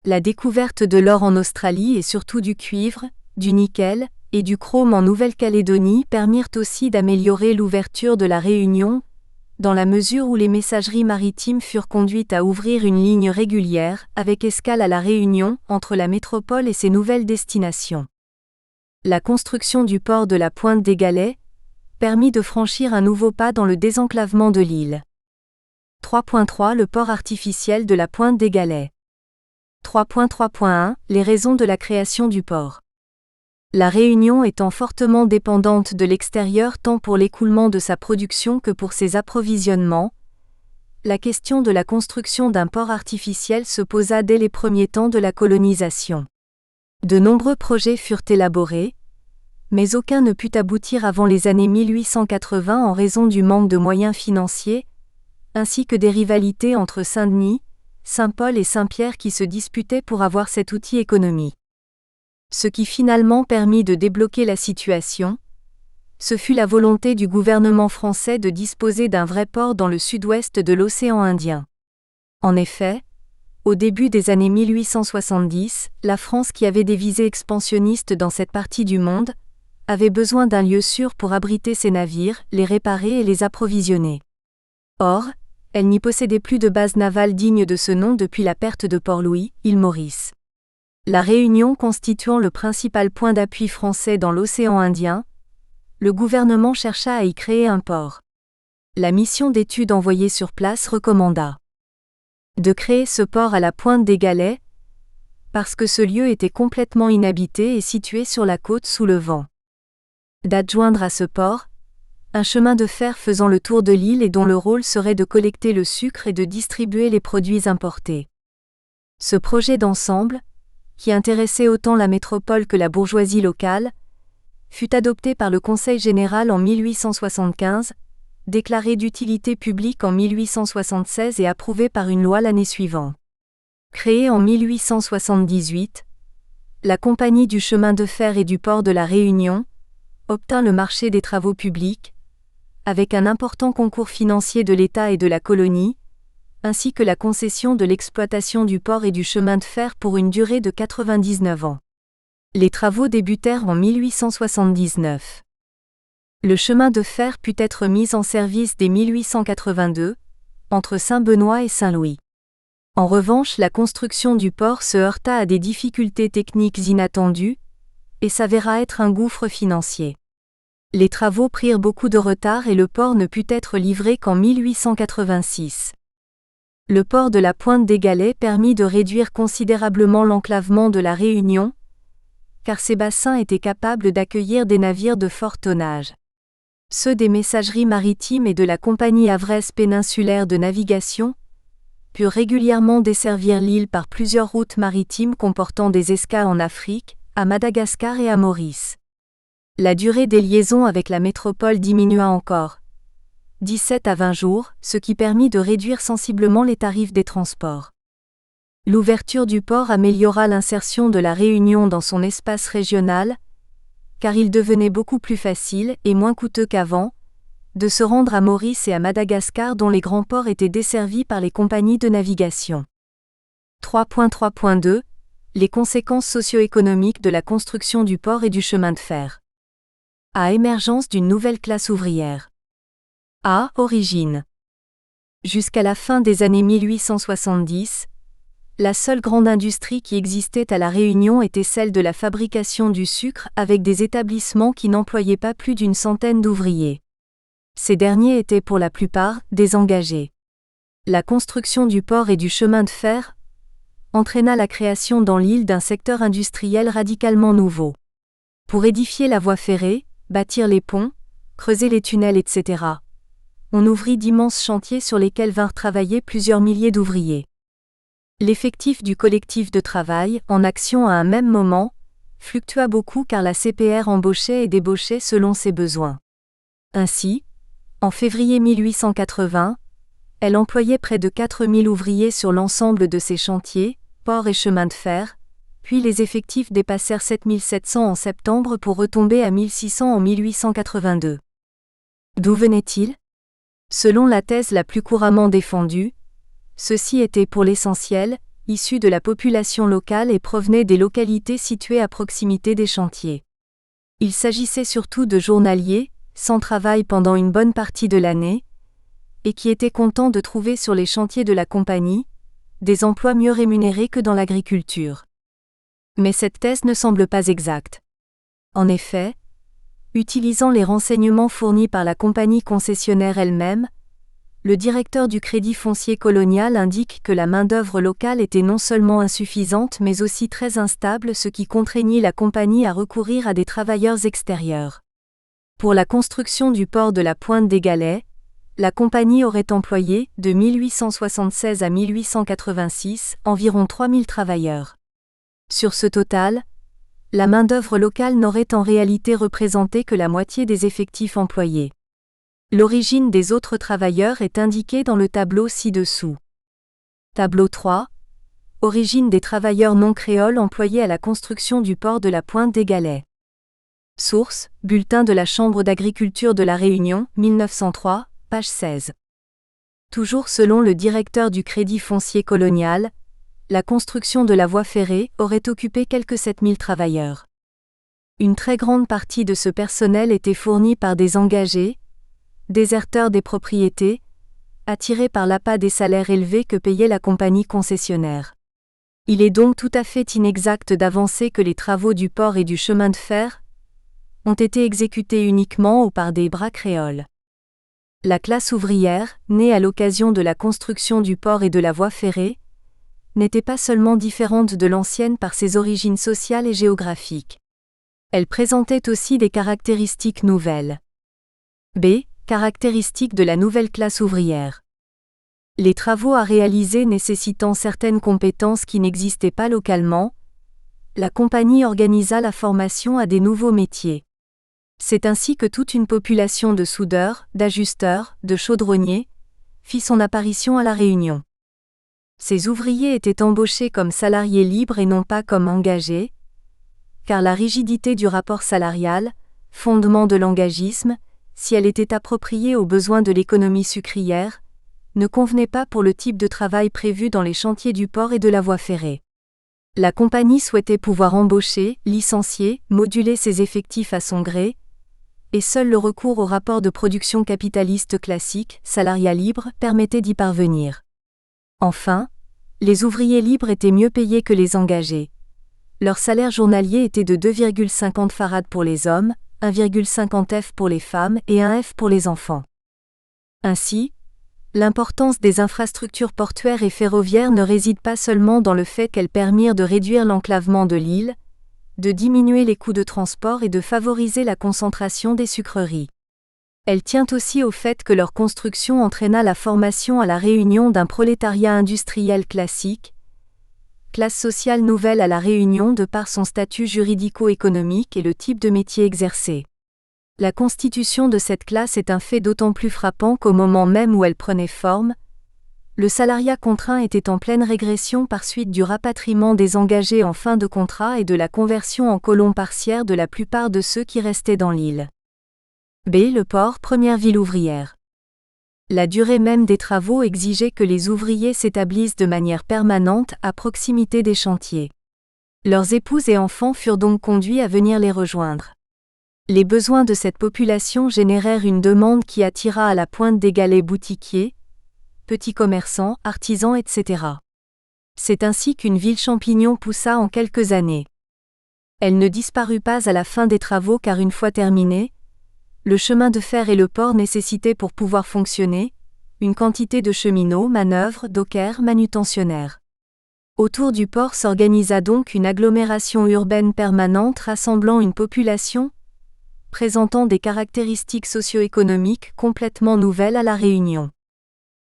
La découverte de l'or en Australie et surtout du cuivre, du nickel et du chrome en Nouvelle-Calédonie permirent aussi d'améliorer l'ouverture de la Réunion, dans la mesure où les messageries maritimes furent conduites à ouvrir une ligne régulière, avec escale à la Réunion, entre la métropole et ses nouvelles destinations. La construction du port de la Pointe des Galets permit de franchir un nouveau pas dans le désenclavement de l'île. 3.3 Le port artificiel de la Pointe des Galets. 3.3.1 Les raisons de la création du port. La Réunion étant fortement dépendante de l'extérieur tant pour l'écoulement de sa production que pour ses approvisionnements, la question de la construction d'un port artificiel se posa dès les premiers temps de la colonisation. De nombreux projets furent élaborés, mais aucun ne put aboutir avant les années 1880 en raison du manque de moyens financiers, ainsi que des rivalités entre Saint-Denis, Saint-Paul et Saint-Pierre qui se disputaient pour avoir cet outil économique. Ce qui finalement permit de débloquer la situation, ce fut la volonté du gouvernement français de disposer d'un vrai port dans le sud-ouest de l'océan Indien. En effet, au début des années 1870, la France, qui avait des visées expansionnistes dans cette partie du monde, avait besoin d'un lieu sûr pour abriter ses navires, les réparer et les approvisionner. Or, elle n'y possédait plus de base navale digne de ce nom depuis la perte de Port-Louis, île Maurice. La Réunion constituant le principal point d'appui français dans l'océan Indien, le gouvernement chercha à y créer un port. La mission d'étude envoyée sur place recommanda de créer ce port à la pointe des Galets, parce que ce lieu était complètement inhabité et situé sur la côte sous le vent. D'adjoindre à ce port un chemin de fer faisant le tour de l'île et dont le rôle serait de collecter le sucre et de distribuer les produits importés. Ce projet d'ensemble, qui intéressait autant la métropole que la bourgeoisie locale, fut adopté par le Conseil général en 1875, déclaré d'utilité publique en 1876 et approuvé par une loi l'année suivante. Créée en 1878, la Compagnie du chemin de fer et du port de la Réunion obtint le marché des travaux publics, avec un important concours financier de l'État et de la colonie, ainsi que la concession de l'exploitation du port et du chemin de fer pour une durée de 99 ans. Les travaux débutèrent en 1879. Le chemin de fer put être mis en service dès 1882, entre Saint-Benoît et Saint-Louis. En revanche, la construction du port se heurta à des difficultés techniques inattendues et s'avéra être un gouffre financier. Les travaux prirent beaucoup de retard et le port ne put être livré qu'en 1886. Le port de la Pointe des Galets permit de réduire considérablement l'enclavement de la Réunion, car ces bassins étaient capables d'accueillir des navires de fort tonnage. Ceux des messageries maritimes et de la Compagnie havraise péninsulaire de navigation purent régulièrement desservir l'île par plusieurs routes maritimes comportant des escales en Afrique, à Madagascar et à Maurice. La durée des liaisons avec la métropole diminua encore, 17 à 20 jours, ce qui permit de réduire sensiblement les tarifs des transports. L'ouverture du port améliora l'insertion de la Réunion dans son espace régional, car il devenait beaucoup plus facile et moins coûteux qu'avant de se rendre à Maurice et à Madagascar dont les grands ports étaient desservis par les compagnies de navigation. 3.3.2 Les conséquences socio-économiques de la construction du port et du chemin de fer. A. Émergence d'une nouvelle classe ouvrière. A. Origine. Jusqu'à la fin des années 1870, la seule grande industrie qui existait à La Réunion était celle de la fabrication du sucre avec des établissements qui n'employaient pas plus d'une centaine d'ouvriers. Ces derniers étaient pour la plupart désengagés. La construction du port et du chemin de fer entraîna la création dans l'île d'un secteur industriel radicalement nouveau. Pour édifier la voie ferrée, bâtir les ponts, creuser les tunnels, etc., on ouvrit d'immenses chantiers sur lesquels vinrent travailler plusieurs milliers d'ouvriers. L'effectif du collectif de travail, en action à un même moment, fluctua beaucoup car la CPR embauchait et débauchait selon ses besoins. Ainsi, en février 1880, elle employait près de 4000 ouvriers sur l'ensemble de ses chantiers, ports et chemins de fer, puis les effectifs dépassèrent 7700 en septembre pour retomber à 1600 en 1882. D'où venaient-ils ? Selon la thèse la plus couramment défendue, ceux-ci étaient pour l'essentiel issus de la population locale et provenaient des localités situées à proximité des chantiers. Il s'agissait surtout de journaliers, sans travail pendant une bonne partie de l'année, et qui étaient contents de trouver sur les chantiers de la compagnie des emplois mieux rémunérés que dans l'agriculture. Mais cette thèse ne semble pas exacte. En effet, utilisant les renseignements fournis par la compagnie concessionnaire elle-même, le directeur du Crédit foncier colonial indique que la main-d'œuvre locale était non seulement insuffisante mais aussi très instable, ce qui contraignit la compagnie à recourir à des travailleurs extérieurs. Pour la construction du port de la Pointe des Galets, la compagnie aurait employé, de 1876 à 1886, environ 3000 travailleurs. Sur ce total, la main-d'œuvre locale n'aurait en réalité représenté que la moitié des effectifs employés. L'origine des autres travailleurs est indiquée dans le tableau ci-dessous. Tableau 3. Origine des travailleurs non créoles employés à la construction du port de la Pointe des Galets. Source, Bulletin de la Chambre d'agriculture de La Réunion, 1903, page 16. Toujours selon le directeur du Crédit foncier colonial, la construction de la voie ferrée aurait occupé quelques 7000 travailleurs. Une très grande partie de ce personnel était fournie par des engagés, déserteurs des propriétés, attirés par l'appât des salaires élevés que payait la compagnie concessionnaire. Il est donc tout à fait inexact d'avancer que les travaux du port et du chemin de fer ont été exécutés uniquement ou par des bras créoles. La classe ouvrière, née à l'occasion de la construction du port et de la voie ferrée, n'était pas seulement différente de l'ancienne par ses origines sociales et géographiques. Elle présentait aussi des caractéristiques nouvelles. B. Caractéristiques de la nouvelle classe ouvrière. Les travaux à réaliser nécessitant certaines compétences qui n'existaient pas localement, la compagnie organisa la formation à des nouveaux métiers. C'est ainsi que toute une population de soudeurs, d'ajusteurs, de chaudronniers fit son apparition à La Réunion. Ces ouvriers étaient embauchés comme salariés libres et non pas comme engagés, car la rigidité du rapport salarial, fondement de l'engagisme, si elle était appropriée aux besoins de l'économie sucrière, ne convenait pas pour le type de travail prévu dans les chantiers du port et de la voie ferrée. La compagnie souhaitait pouvoir embaucher, licencier, moduler ses effectifs à son gré, et seul le recours au rapport de production capitaliste classique, salariat libre, permettait d'y parvenir. Enfin, les ouvriers libres étaient mieux payés que les engagés. Leur salaire journalier était de 2,50 farad pour les hommes, 1,50 F pour les femmes et 1 F pour les enfants. Ainsi, l'importance des infrastructures portuaires et ferroviaires ne réside pas seulement dans le fait qu'elles permirent de réduire l'enclavement de l'île, de diminuer les coûts de transport et de favoriser la concentration des sucreries. Elle tient aussi au fait que leur construction entraîna la formation à La Réunion d'un prolétariat industriel classique, classe sociale nouvelle à La Réunion de par son statut juridico-économique et le type de métier exercé. La constitution de cette classe est un fait d'autant plus frappant qu'au moment même où elle prenait forme, le salariat contraint était en pleine régression par suite du rapatriement des engagés en fin de contrat et de la conversion en colons partiaires de la plupart de ceux qui restaient dans l'île. B. Le port, première ville ouvrière. La durée même des travaux exigeait que les ouvriers s'établissent de manière permanente à proximité des chantiers. Leurs épouses et enfants furent donc conduits à venir les rejoindre. Les besoins de cette population générèrent une demande qui attira à la pointe des galets boutiquiers, petits commerçants, artisans, etc. C'est ainsi qu'une ville champignon poussa en quelques années. Elle ne disparut pas à la fin des travaux car une fois terminée, le chemin de fer et le port nécessitaient pour pouvoir fonctionner une quantité de cheminots, manœuvres, dockers, manutentionnaires. Autour du port s'organisa donc une agglomération urbaine permanente rassemblant une population présentant des caractéristiques socio-économiques complètement nouvelles à La Réunion.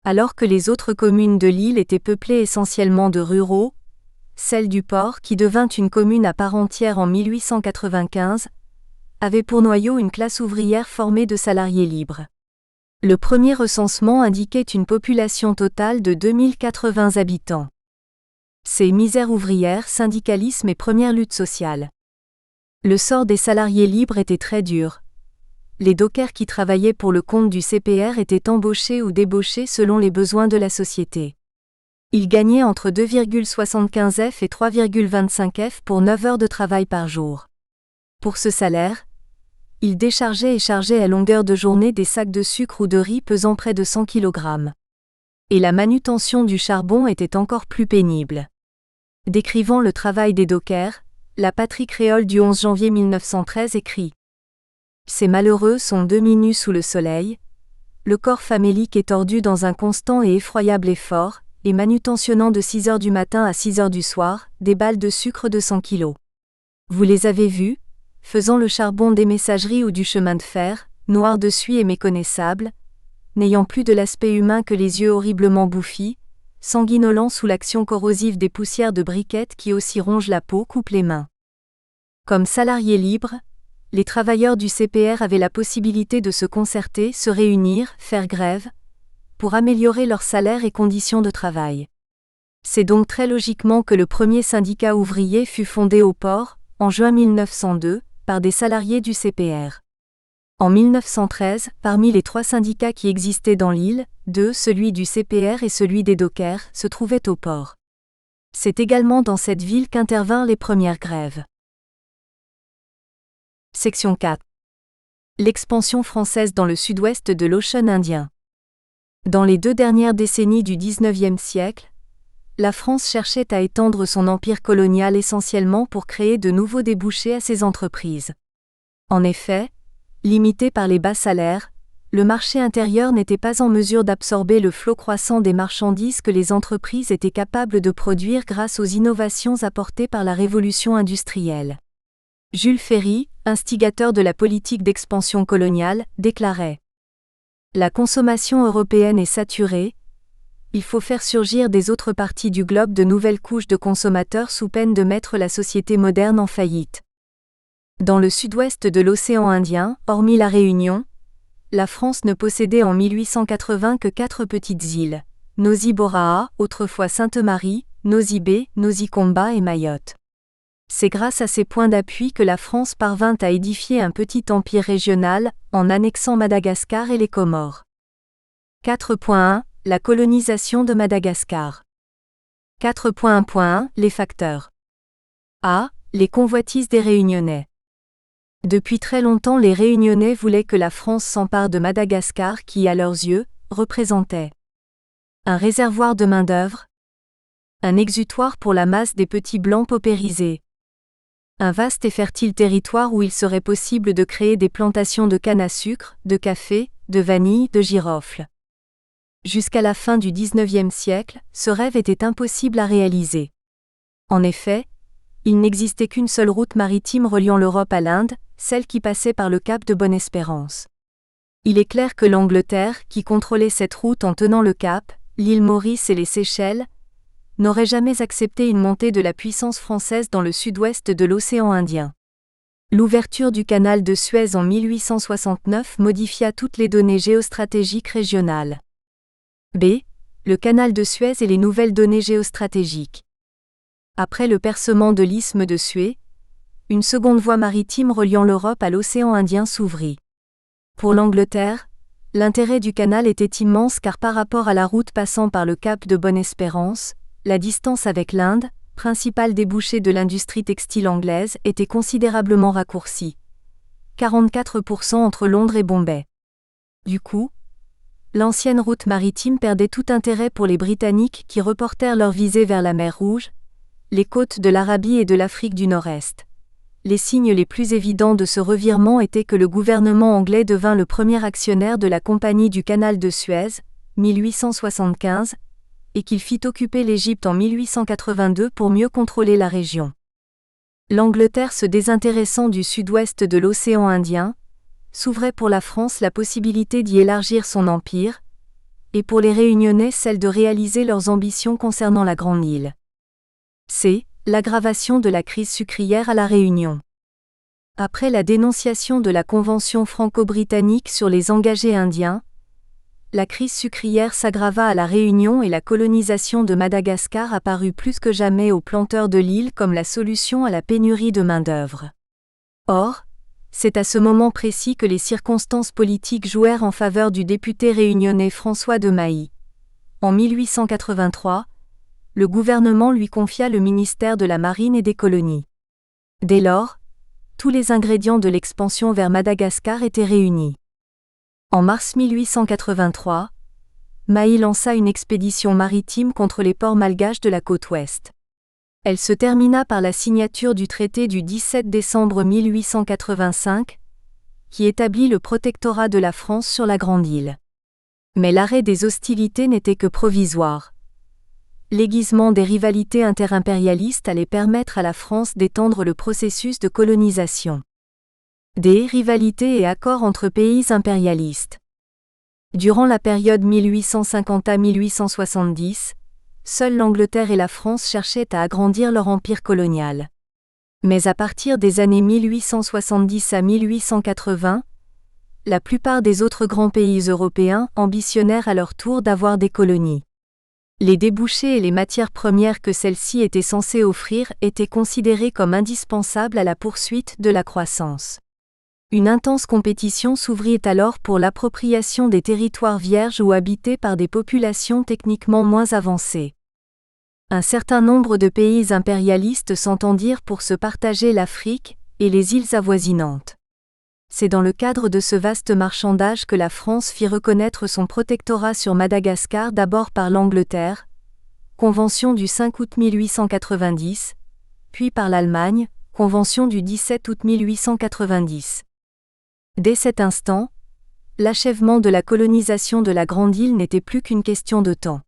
Alors que les autres communes de l'île étaient peuplées essentiellement de ruraux, celle du port, qui devint une commune à part entière en 1895, avait pour noyau une classe ouvrière formée de salariés libres. Le premier recensement indiquait une population totale de 2080 habitants. C'est misère ouvrière, syndicalisme et première lutte sociale. Le sort des salariés libres était très dur. Les dockers qui travaillaient pour le compte du CPR étaient embauchés ou débauchés selon les besoins de la société. Ils gagnaient entre 2,75 F et 3,25 F pour 9 heures de travail par jour. Pour ce salaire, ils déchargeaient et chargeaient à longueur de journée des sacs de sucre ou de riz pesant près de 100 kg. Et la manutention du charbon était encore plus pénible. Décrivant le travail des dockers, la Patrie créole du 11 janvier 1913 écrit « Ces malheureux sont demi-nus sous le soleil, le corps famélique est tordu dans un constant et effroyable effort, et manutentionnant de 6 heures du matin à 6 heures du soir, des balles de sucre de 100 kg. Vous les avez vus, faisant le charbon des messageries ou du chemin de fer, noirs de suie et méconnaissables, n'ayant plus de l'aspect humain que les yeux horriblement bouffis, sanguinolents sous l'action corrosive des poussières de briquettes qui aussi rongent la peau, coupent les mains. » Comme salariés libres, les travailleurs du CPR avaient la possibilité de se concerter, se réunir, faire grève, pour améliorer leurs salaires et conditions de travail. C'est donc très logiquement que le premier syndicat ouvrier fut fondé au port, en juin 1902, par des salariés du CPR. En 1913, parmi les 3 syndicats qui existaient dans l'île, 2, celui du CPR et celui des dockers, se trouvaient au port. C'est également dans cette ville qu'intervinrent les premières grèves. Section 4. L'expansion française dans le sud-ouest de l'Ocean Indien. Dans les 2 dernières décennies du XIXe siècle, la France cherchait à étendre son empire colonial essentiellement pour créer de nouveaux débouchés à ses entreprises. En effet, limité par les bas salaires, le marché intérieur n'était pas en mesure d'absorber le flot croissant des marchandises que les entreprises étaient capables de produire grâce aux innovations apportées par la révolution industrielle. Jules Ferry, instigateur de la politique d'expansion coloniale, déclarait : « La consommation européenne est saturée, il faut faire surgir des autres parties du globe de nouvelles couches de consommateurs sous peine de mettre la société moderne en faillite. » Dans le sud-ouest de l'océan Indien, hormis la Réunion, la France ne possédait en 1880 que 4 petites îles, Nosy Boraa, autrefois Sainte-Marie, Nosy Be, Nosy Comba et Mayotte. C'est grâce à ces points d'appui que la France parvint à édifier un petit empire régional, en annexant Madagascar et les Comores. 4.1 La colonisation de Madagascar. 4.1.1 Les facteurs. A. Les convoitises des Réunionnais. Depuis très longtemps, les Réunionnais voulaient que la France s'empare de Madagascar qui, à leurs yeux, représentait un réservoir de main-d'œuvre, un exutoire pour la masse des petits blancs paupérisés, un vaste et fertile territoire où il serait possible de créer des plantations de canne à sucre, de café, de vanille, de girofle. Jusqu'à la fin du XIXe siècle, ce rêve était impossible à réaliser. En effet, il n'existait qu'une seule route maritime reliant l'Europe à l'Inde, celle qui passait par le cap de Bonne-Espérance. Il est clair que l'Angleterre, qui contrôlait cette route en tenant le cap, l'île Maurice et les Seychelles, n'aurait jamais accepté une montée de la puissance française dans le sud-ouest de l'océan Indien. L'ouverture du canal de Suez en 1869 modifia toutes les données géostratégiques régionales. B. Le canal de Suez et les nouvelles données géostratégiques. Après le percement de l'isthme de Suez, une seconde voie maritime reliant l'Europe à l'océan Indien s'ouvrit. Pour l'Angleterre, l'intérêt du canal était immense car par rapport à la route passant par le cap de Bonne-Espérance, la distance avec l'Inde, principal débouché de l'industrie textile anglaise, était considérablement raccourcie. 44% entre Londres et Bombay. Du coup, l'ancienne route maritime perdait tout intérêt pour les Britanniques qui reportèrent leur visée vers la mer Rouge, les côtes de l'Arabie et de l'Afrique du Nord-Est. Les signes les plus évidents de ce revirement étaient que le gouvernement anglais devint le premier actionnaire de la Compagnie du Canal de Suez, 1875, et qu'il fit occuper l'Égypte en 1882 pour mieux contrôler la région. L'Angleterre se désintéressant du sud-ouest de l'océan Indien, s'ouvrait pour la France la possibilité d'y élargir son empire, et pour les Réunionnais celle de réaliser leurs ambitions concernant la Grande Île. C. L'aggravation de la crise sucrière à la Réunion. Après la dénonciation de la Convention franco-britannique sur les engagés indiens, la crise sucrière s'aggrava à la Réunion et la colonisation de Madagascar apparut plus que jamais aux planteurs de l'île comme la solution à la pénurie de main-d'œuvre. Or, c'est à ce moment précis que les circonstances politiques jouèrent en faveur du député réunionnais François de Mailly. En 1883, le gouvernement lui confia le ministère de la Marine et des Colonies. Dès lors, tous les ingrédients de l'expansion vers Madagascar étaient réunis. En mars 1883, Mailly lança une expédition maritime contre les ports malgaches de la côte ouest. Elle se termina par la signature du traité du 17 décembre 1885, qui établit le protectorat de la France sur la Grande Île. Mais l'arrêt des hostilités n'était que provisoire. L'aiguisement des rivalités interimpérialistes allait permettre à la France d'étendre le processus de colonisation. Des rivalités et accords entre pays impérialistes. Durant la période 1850 à 1870, seules l'Angleterre et la France cherchaient à agrandir leur empire colonial. Mais à partir des années 1870 à 1880, la plupart des autres grands pays européens ambitionnèrent à leur tour d'avoir des colonies. Les débouchés et les matières premières que celle-ci était censée offrir étaient considérés comme indispensables à la poursuite de la croissance. Une intense compétition s'ouvrit alors pour l'appropriation des territoires vierges ou habités par des populations techniquement moins avancées. Un certain nombre de pays impérialistes s'entendirent pour se partager l'Afrique et les îles avoisinantes. C'est dans le cadre de ce vaste marchandage que la France fit reconnaître son protectorat sur Madagascar d'abord par l'Angleterre, Convention du 5 août 1890, puis par l'Allemagne, Convention du 17 août 1890. Dès cet instant, l'achèvement de la colonisation de la Grande Île n'était plus qu'une question de temps.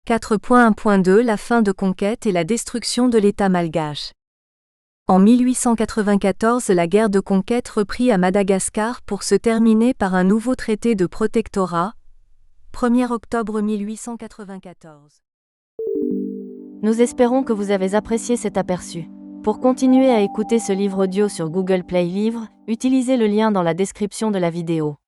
4.1.2 La fin de conquête et la destruction de l'État malgache. En 1894, la guerre de conquête reprit à Madagascar pour se terminer par un nouveau traité de protectorat, 1er octobre 1894. Nous espérons que vous avez apprécié cet aperçu. Pour continuer à écouter ce livre audio sur Google Play Livres, utilisez le lien dans la description de la vidéo.